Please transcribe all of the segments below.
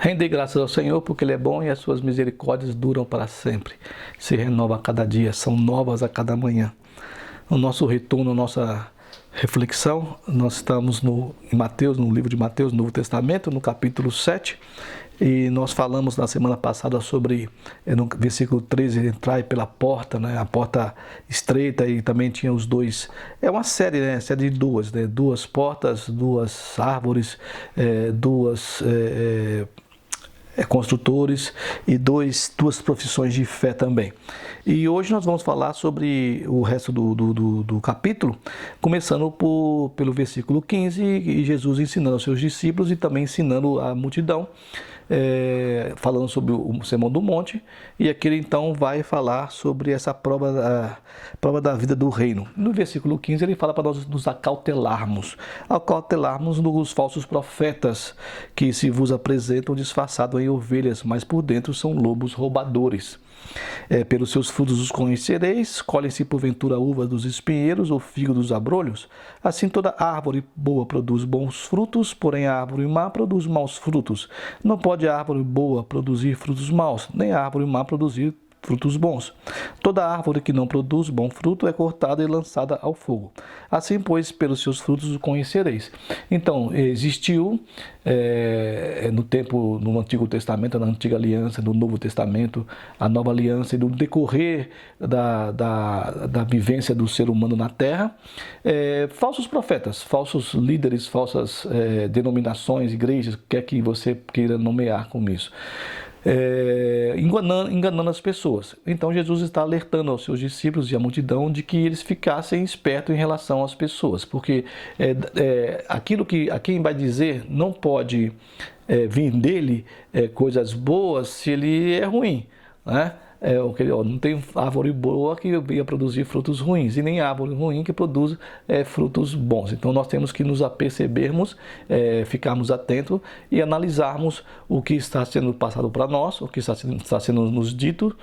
Rendei graças ao Senhor porque Ele é bom e as suas misericórdias duram para sempre. Se renova a cada dia, são novas a cada manhã. No nosso retorno, nossa reflexão, nós estamos em Mateus, no livro de Mateus, no Novo Testamento, no capítulo 7. E nós falamos na semana passada sobre, no versículo 13, entrar pela porta, né? A porta estreita, e também tinha os dois. É uma série, né? Série de duas, né? Duas portas, duas árvores, duas construtores e duas profissões de fé também. E hoje nós vamos falar sobre o resto do capítulo, começando pelo versículo 15, e Jesus ensinando aos seus discípulos e também ensinando a multidão, falando sobre o Sermão do Monte, e aqui ele então vai falar sobre essa prova da vida do reino. No versículo 15 ele fala para nós nos acautelarmos dos falsos profetas que se vos apresentam disfarçados em ovelhas, mas por dentro são lobos roubadores. Pelos seus frutos os conhecereis, colhem-se porventura uvas dos espinheiros ou figo dos abrolhos? Assim toda árvore boa produz bons frutos, porém a árvore má produz maus frutos. Não pode a árvore boa produzir frutos maus, nem a árvore má produzir frutos bons. Toda árvore que não produz bom fruto é cortada e lançada ao fogo. Assim, pois, pelos seus frutos os conhecereis. Então, existiu no Antigo Testamento, na Antiga Aliança, no Novo Testamento, a Nova Aliança, e no decorrer da vivência do ser humano na Terra, falsos profetas, falsos líderes, falsas denominações, igrejas, quer que você queira nomear com isso. Enganando as pessoas. Então Jesus está alertando aos seus discípulos e à multidão de que eles ficassem espertos em relação às pessoas, porque aquilo que a quem vai dizer não pode vir dele coisas boas se ele é ruim, né? Não tem árvore boa que ia produzir frutos ruins, e nem árvore ruim que produz frutos bons. Então nós temos que nos apercebermos, ficarmos atentos e analisarmos o que está sendo passado para nós, o que está sendo nos dito,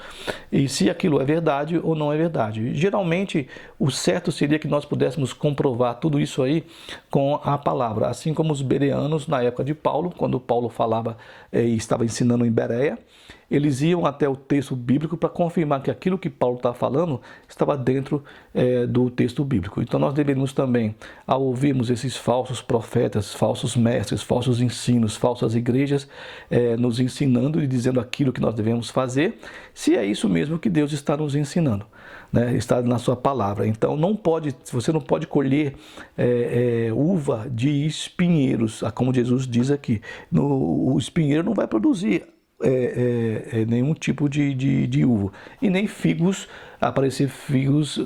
e se aquilo é verdade ou não é verdade. Geralmente o certo seria que nós pudéssemos comprovar tudo isso aí com a palavra, assim como os bereanos na época de Paulo, quando Paulo falava e estava ensinando em Bereia, eles iam até o texto bíblico para confirmar que aquilo que Paulo está falando estava dentro do texto bíblico. Então nós deveríamos também, ao ouvirmos esses falsos profetas, falsos mestres, falsos ensinos, falsas igrejas nos ensinando e dizendo aquilo que nós devemos fazer, se é isso mesmo que Deus está nos ensinando, né? Está na sua palavra. Então você não pode colher uva de espinheiros, como Jesus diz aqui. O espinheiro não vai produzir nenhum tipo de uva, e nem figos, aparecer figos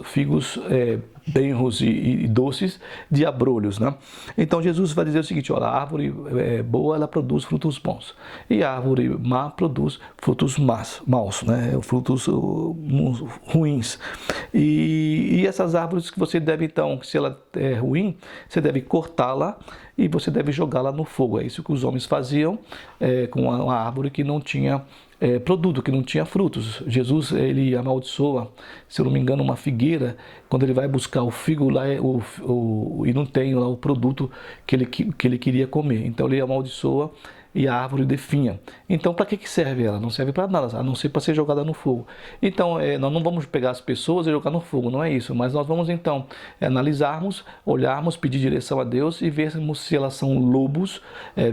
benros e doces de abrolhos, né? Então Jesus vai dizer o seguinte: olha, a árvore boa, ela produz frutos bons, e a árvore má produz frutos maus, né? Frutos ruins. E essas árvores que você deve, então, se ela é ruim, você deve cortá-la e você deve jogá-la no fogo. É isso que os homens faziam com a árvore que não tinha produto, que não tinha frutos. Jesus, ele amaldiçoa, se eu não me engano, uma figueira, quando ele vai buscar o figo lá e não tem lá o produto que ele queria comer. Então ele amaldiçoa e a árvore definha. Então, para que serve ela? Não serve para nada, a não ser para ser jogada no fogo. Então, nós não vamos pegar as pessoas e jogar no fogo, não é isso. Mas nós vamos, então, analisarmos, olharmos, pedir direção a Deus e vermos se elas são lobos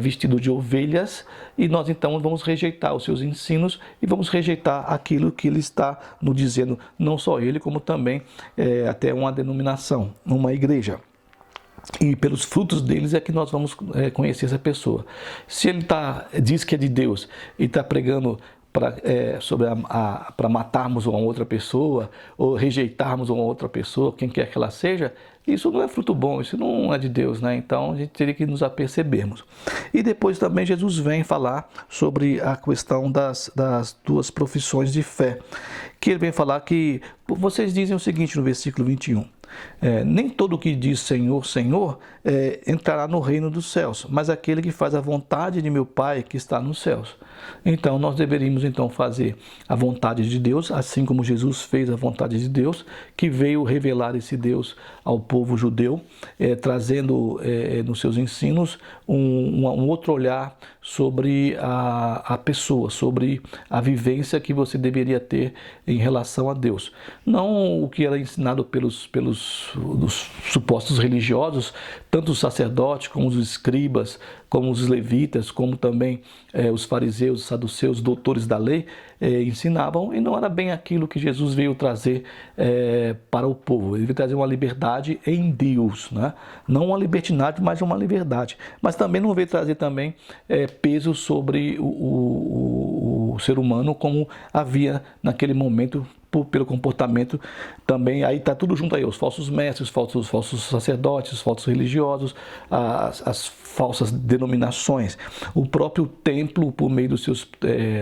vestidos de ovelhas. E nós, então, vamos rejeitar os seus ensinos e vamos rejeitar aquilo que ele está nos dizendo, não só ele, como também até uma denominação, uma igreja. E pelos frutos deles é que nós vamos conhecer essa pessoa. Se ele diz que é de Deus e está pregando para matarmos uma outra pessoa ou rejeitarmos uma outra pessoa, quem quer que ela seja, isso não é fruto bom, isso não é de Deus, né? Então a gente teria que nos apercebermos. E depois também Jesus vem falar sobre a questão das duas profissões de fé, que ele vem falar que vocês dizem o seguinte no versículo 21: Nem todo que diz Senhor, Senhor, entrará no reino dos céus, mas aquele que faz a vontade de meu Pai que está nos céus. Então, nós deveríamos então fazer a vontade de Deus, assim como Jesus fez a vontade de Deus, que veio revelar esse Deus ao povo judeu, trazendo nos seus ensinos um outro olhar sobre a pessoa, sobre a vivência que você deveria ter em relação a Deus. Não o que era ensinado pelos supostos religiosos, tanto os sacerdotes como os escribas, como os levitas, como também os fariseus, os saduceus, doutores da lei, ensinavam, e não era bem aquilo que Jesus veio trazer para o povo. Ele veio trazer uma liberdade em Deus, né? Não uma libertinagem, mas uma liberdade. Mas também não veio trazer também peso sobre o ser humano, como havia naquele momento, pelo comportamento também. Aí está tudo junto aí, os falsos mestres, os falsos sacerdotes, os falsos religiosos, as falsas denominações. O próprio templo, por meio dos seus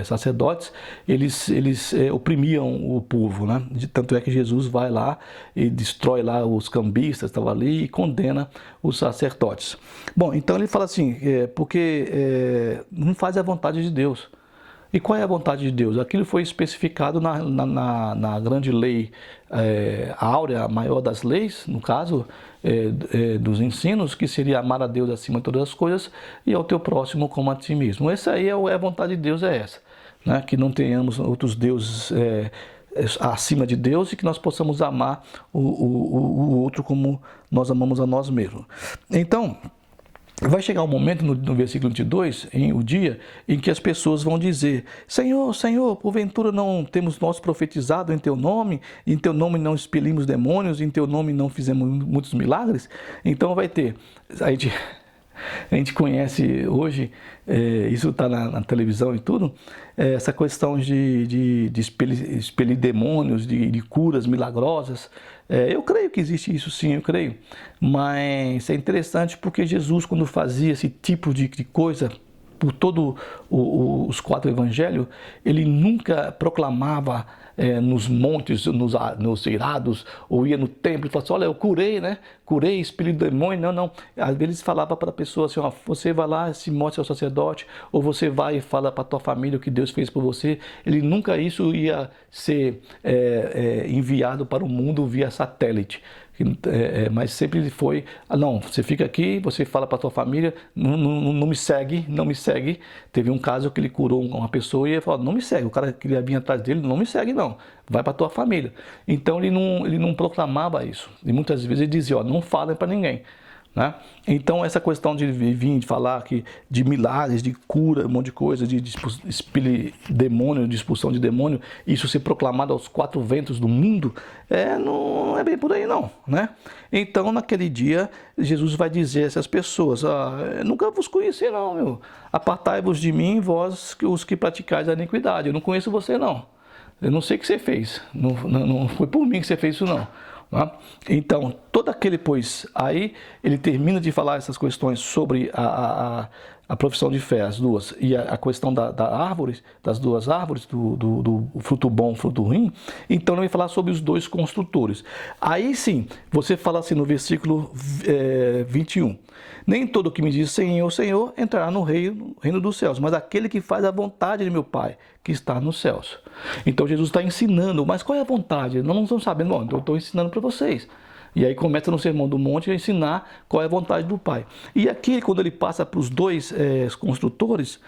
sacerdotes, eles oprimiam o povo, né? Tanto é que Jesus vai lá e destrói lá os cambistas, estavam ali, e condena os sacerdotes. Bom, então ele fala assim, porque não faz a vontade de Deus. E qual é a vontade de Deus? Aquilo foi especificado na grande lei áurea, a maior das leis, no caso dos ensinos, que seria amar a Deus acima de todas as coisas e ao teu próximo como a ti mesmo. Essa aí a vontade de Deus, é essa, né? Que não tenhamos outros deuses acima de Deus, e que nós possamos amar o outro como nós amamos a nós mesmos. Então, vai chegar um momento no versículo 22, o dia em que as pessoas vão dizer: Senhor, Senhor, porventura não temos nós profetizado em Teu nome não expelimos demônios, em Teu nome não fizemos muitos milagres? Então vai ter, a gente conhece hoje, isso está na televisão e tudo, essa questão de expelir demônios, de curas milagrosas. Eu creio que existe isso, sim, eu creio. Mas é interessante porque Jesus, quando fazia esse tipo de coisa, por todos os 4 evangelhos, ele nunca proclamava nos montes, nos eirados, ou ia no templo e falava assim: olha, eu curei, né? Curei, espírito de demônio. Não. Às vezes falava para a pessoa assim: ó, você vai lá, se mostra ao sacerdote, ou você vai e fala para a tua família o que Deus fez por você. Ele nunca isso ia ser enviado para o mundo via satélite. Mas sempre ele foi: não, você fica aqui, você fala para a tua família, não me segue, não me segue. Teve um caso que ele curou uma pessoa e ele falou: não me segue, o cara que vinha atrás dele, não me segue não, vai para a tua família. Então ele não proclamava isso, e muitas vezes ele dizia: ó, não falem para ninguém, né? Então essa questão de vir de falar de milagres, de cura, um monte de coisa, de expelir demônio, de expulsão de demônio, isso ser proclamado aos 4 ventos do mundo, não é bem por aí não, né? Então naquele dia Jesus vai dizer a essas pessoas: nunca vos conheci não, meu. Apartai-vos de mim, vós os que praticais a iniquidade. Eu não conheço você não. Eu não sei o que você fez. Não foi por mim que você fez isso não. Então, todo aquele, aí ele termina de falar essas questões sobre a profissão de fé, as duas, e a questão das duas árvores, do fruto bom, fruto ruim. Então ele vai falar sobre os 2 construtores. Aí sim, você fala assim no versículo 21: nem todo que me diz Senhor, Senhor entrará no reino dos céus, mas aquele que faz a vontade de meu Pai que está nos céus. Então Jesus está ensinando, mas qual é a vontade? Nós não estamos sabendo. Bom, então eu estou ensinando para vocês. E aí começa no Sermão do Monte a ensinar qual é a vontade do Pai. E aqui, quando ele passa para os 2 construtores,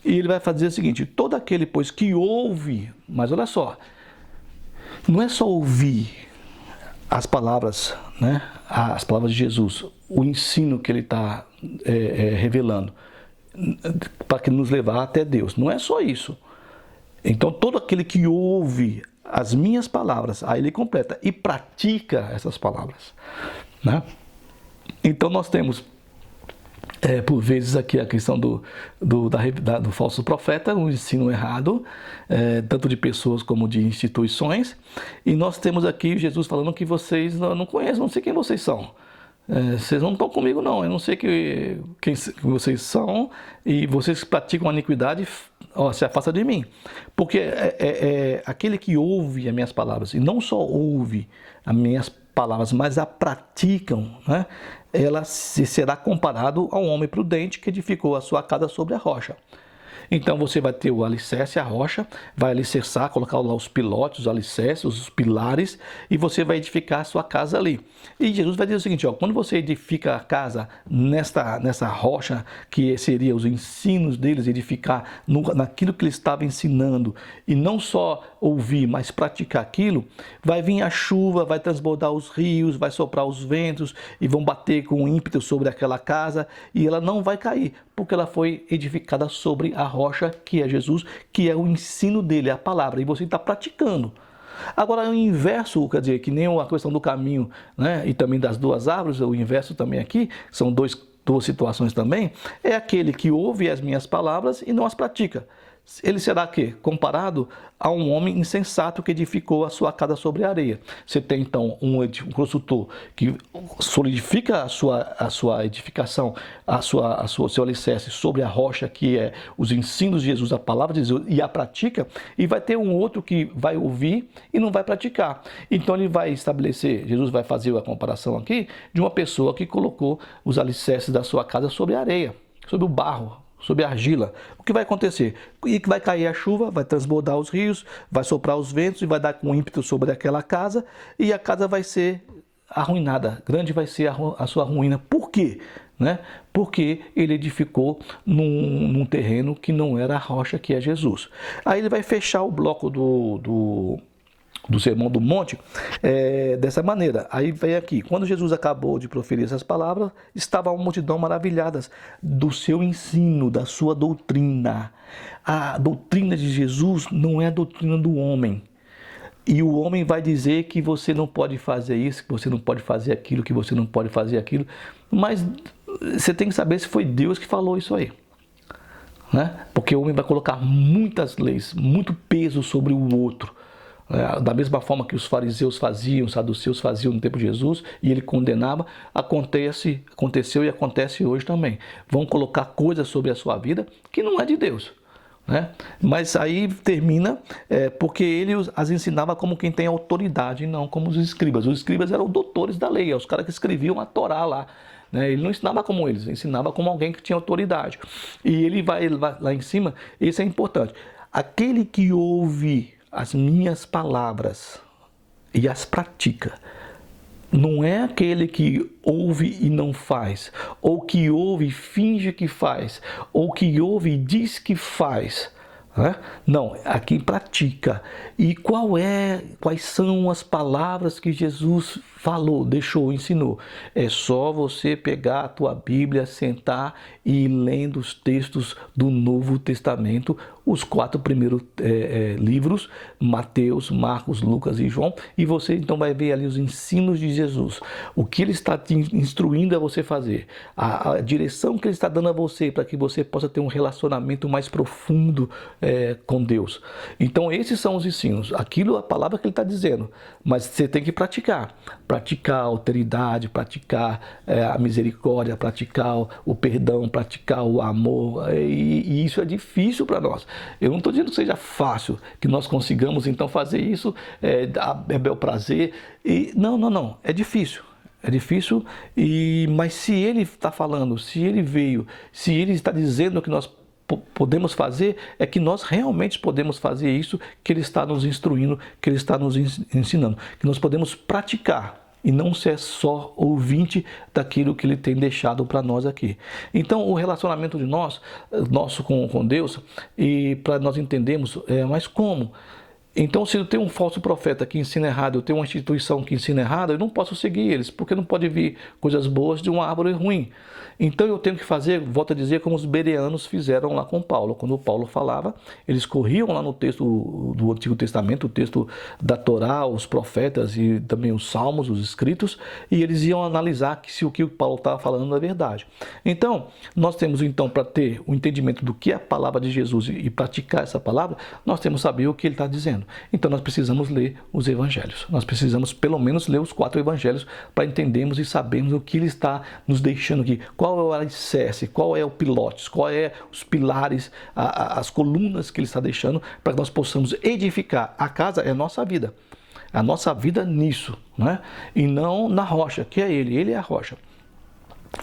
ele vai fazer o seguinte: todo aquele, que ouve, mas olha só, não é só ouvir as palavras, né? As palavras de Jesus, o ensino que ele está revelando, para que nos levar até Deus. Não é só isso. Então, todo aquele que ouve as minhas palavras, aí ele completa, e pratica essas palavras, né? Então, nós temos, por vezes, aqui a questão do falso profeta, um ensino errado, tanto de pessoas como de instituições. E nós temos aqui Jesus falando que vocês não conhecem, não sei quem vocês são. Vocês não estão comigo não, eu não sei quem vocês são, e vocês que praticam a iniquidade, se afasta de mim. Porque aquele que ouve as minhas palavras, e não só ouve as minhas palavras, mas a praticam, né? Ela será comparado a um homem prudente que edificou a sua casa sobre a rocha. Então você vai ter o alicerce, a rocha, vai alicerçar, colocar lá os pilotes, os alicerces, os pilares, e você vai edificar a sua casa ali. E Jesus vai dizer o seguinte, ó, quando você edifica a casa nessa rocha, que seria os ensinos deles, edificar naquilo que ele estava ensinando, e não só ouvir, mas praticar aquilo, vai vir a chuva, vai transbordar os rios, vai soprar os ventos, e vão bater com ímpeto sobre aquela casa, e ela não vai cair, porque ela foi edificada sobre a rocha, que é Jesus, que é o ensino dele, a palavra, e você está praticando. Agora, o inverso, quer dizer, que nem a questão do caminho, né, e também das duas árvores, o inverso também aqui, são duas situações também, é aquele que ouve as minhas palavras e não as pratica. Ele será que comparado a um homem insensato que edificou a sua casa sobre a areia. Você tem então um construtor que solidifica a sua edificação, seu alicerce sobre a rocha, que é os ensinos de Jesus, a palavra de Jesus, e a pratica, e vai ter um outro que vai ouvir e não vai praticar. Então ele vai estabelecer, Jesus vai fazer a comparação aqui de uma pessoa que colocou os alicerces da sua casa sobre a areia, sobre o barro, sobre a argila. O que vai acontecer? E que vai cair a chuva, vai transbordar os rios, vai soprar os ventos e vai dar com ímpeto sobre aquela casa, e a casa vai ser arruinada. Grande vai ser a sua ruína. Por quê? Né? Porque ele edificou num terreno que não era a rocha, que é Jesus. Aí ele vai fechar o bloco do Sermão do Monte dessa maneira. Aí vem aqui, quando Jesus acabou de proferir essas palavras, estava uma multidão maravilhadas do seu ensino, da sua doutrina. A doutrina de Jesus não é a doutrina do homem. E o homem vai dizer que você não pode fazer isso, que você não pode fazer aquilo, que você não pode fazer aquilo. Mas você tem que saber se foi Deus que falou isso aí. Né? Porque o homem vai colocar muitas leis, muito peso sobre o outro. Da mesma forma que os fariseus faziam, os saduceus faziam no tempo de Jesus, e ele condenava, aconteceu e acontece hoje também. Vão colocar coisas sobre a sua vida que não é de Deus. Né? Mas aí termina porque ele as ensinava como quem tem autoridade, não como os escribas. Os escribas eram doutores da lei, os caras que escreviam a Torá lá. Ele não ensinava como eles, ensinava como alguém que tinha autoridade. E ele vai lá em cima, isso é importante. Aquele que ouve as minhas palavras e as pratica, não é aquele que ouve e não faz, ou que ouve e finge que faz, ou que ouve e diz que faz. Não, a quem pratica. E quais são as palavras que Jesus falou, deixou, ensinou? É só você pegar a tua Bíblia, sentar e ir lendo os textos do Novo Testamento, os 4 primeiros livros, Mateus, Marcos, Lucas e João, e você então vai ver ali os ensinos de Jesus, o que ele está te instruindo a você fazer, a direção que ele está dando a você para que você possa ter um relacionamento mais profundo com Deus. Então esses são os ensinos, aquilo, a palavra que ele está dizendo, mas você tem que praticar a alteridade, praticar a misericórdia, praticar o perdão, praticar o amor, e isso é difícil para nós. Eu não estou dizendo que seja fácil, que nós consigamos então fazer isso, é bel prazer, não, é difícil. É difícil, mas se ele está falando, se ele veio, se ele está dizendo que nós podemos fazer, é que nós realmente podemos fazer isso que ele está nos instruindo, que ele está nos ensinando, que nós podemos praticar e não ser só ouvinte daquilo que ele tem deixado para nós aqui. Então, o relacionamento de nosso com Deus, e para nós entendermos, mas como? Então, se eu tenho um falso profeta que ensina errado, eu tenho uma instituição que ensina errado, eu não posso seguir eles, porque não pode vir coisas boas de uma árvore ruim. Então, eu tenho que fazer, volto a dizer, como os bereanos fizeram lá com Paulo. Quando Paulo falava, eles corriam lá no texto do Antigo Testamento, o texto da Torá, os profetas e também os salmos, os escritos, e eles iam analisar se o que Paulo estava falando é verdade. Então, nós temos então, para ter o entendimento do que é a palavra de Jesus e praticar essa palavra, nós temos que saber o que ele está dizendo. Então nós precisamos ler os evangelhos. Nós precisamos pelo menos ler os 4 evangelhos para entendermos e sabermos o que ele está nos deixando aqui. Qual é o alicerce, qual é o pilotes, qual é os pilares, as colunas que ele está deixando para que nós possamos edificar. A casa é a nossa vida. a nossa vida nisso, né? E não na rocha, que é Ele é a rocha.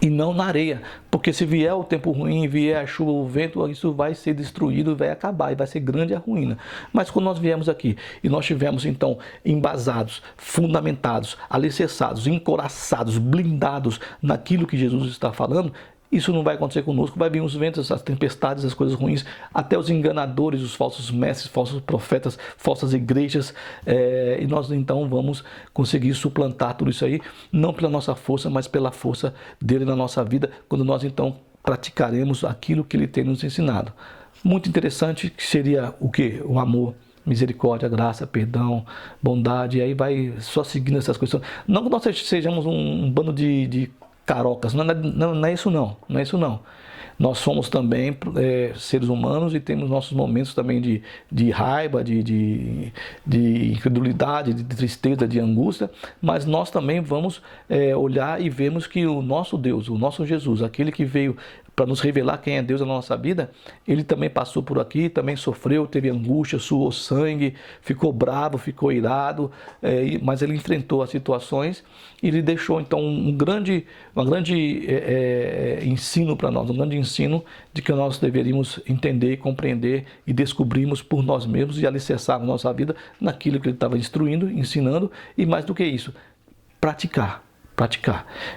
E não na areia, porque se vier o tempo ruim, vier a chuva, o vento, isso vai ser destruído, vai acabar e vai ser grande a ruína. Mas quando nós viemos aqui e nós tivemos então embasados, fundamentados, alicerçados, encoraçados, blindados naquilo que Jesus está falando, isso não vai acontecer conosco, vai vir os ventos, as tempestades, as coisas ruins, até os enganadores, os falsos mestres, falsos profetas, falsas igrejas, e nós então vamos conseguir suplantar tudo isso aí, não pela nossa força, mas pela força dele na nossa vida, quando nós então praticaremos aquilo que ele tem nos ensinado. Muito interessante, que seria o quê? O amor, misericórdia, graça, perdão, bondade, e aí vai só seguindo essas coisas. Não que nós sejamos um bando de carocas, não é isso não, não é isso não. Nós somos também seres humanos e temos nossos momentos também de raiva, de incredulidade, de tristeza, de angústia, mas nós também vamos olhar e vemos que o nosso Deus, o nosso Jesus, aquele que veio para nos revelar quem é Deus na nossa vida, ele também passou por aqui, também sofreu, teve angústia, suou sangue, ficou bravo, ficou irado, mas ele enfrentou as situações e ele deixou então um grande ensino para nós, um grande ensino de que nós deveríamos entender, compreender e descobrirmos por nós mesmos e alicerçar a nossa vida naquilo que ele estava instruindo, ensinando e mais do que isso, praticar.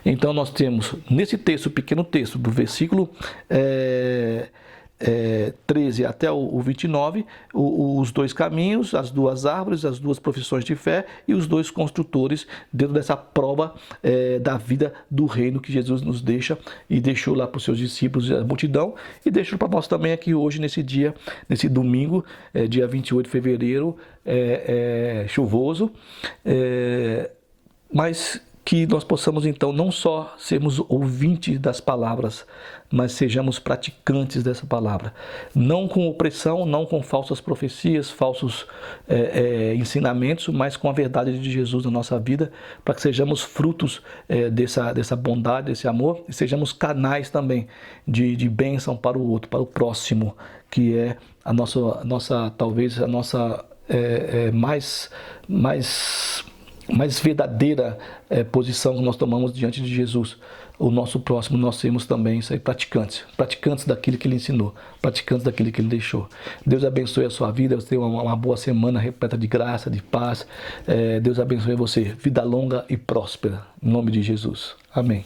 Então nós temos nesse texto, pequeno texto, do versículo 13 até o 29, os dois caminhos, as duas árvores, as duas profissões de fé e os dois construtores dentro dessa prova da vida do reino que Jesus nos deixa e deixou lá para os seus discípulos e a multidão e deixou para nós também aqui hoje nesse dia, nesse domingo, dia 28 de fevereiro, chuvoso, mas que nós possamos então não só sermos ouvintes das palavras, mas sejamos praticantes dessa palavra. Não com opressão, não com falsas profecias, falsos ensinamentos, mas com a verdade de Jesus na nossa vida, para que sejamos frutos dessa bondade, desse amor, e sejamos canais também de bênção para o outro, para o próximo, que é a nossa talvez a nossa mais verdadeira posição que nós tomamos diante de Jesus. O nosso próximo, nós sermos também isso aí, praticantes daquilo que ele ensinou, praticantes daquilo que ele deixou. Deus abençoe a sua vida, você tenha uma boa semana repleta de graça, de paz. Deus abençoe você, vida longa e próspera, em nome de Jesus. Amém.